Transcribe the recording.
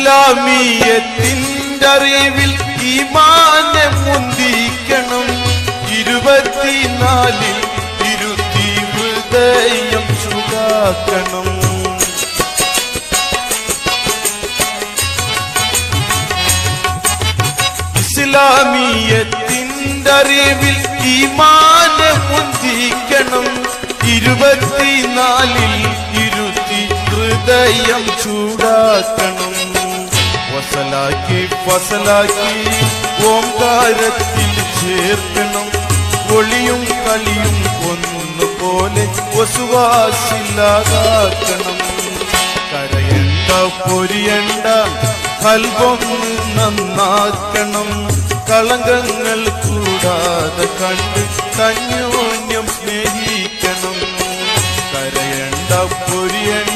ഇസ്ലാമിയത്തിൻ്റെ അറിവിൽ ഈമാനെ മുന്തിക്കണം 24 ഇരുത്തി ഹൃദയം ചൂടാക്കണം ഇസ്ലാമിയത്തിൻ്റെ അറിവിൽ ഈമാനെ മുന്തിക്കണം 24 ഇരുത്തി ഹൃദയം ചൂടാക്കണം വസലാക്കി ഫസലാക്കി ഓംകാരത്തിൽ ചേർക്കണം ഒളിയും കളിയും ഒന്നുപോലെ വസുവാസില്ലാതാക്കണം കരയണ്ട പൊരിയണ്ട കൽബൊന്ന് നന്നാക്കണം കളങ്കങ്ങൾ കൂടാതെ കണ്ട് കന്യോന്യം സ്നേഹിക്കണം കരയണ്ട പൊരിയണ്ട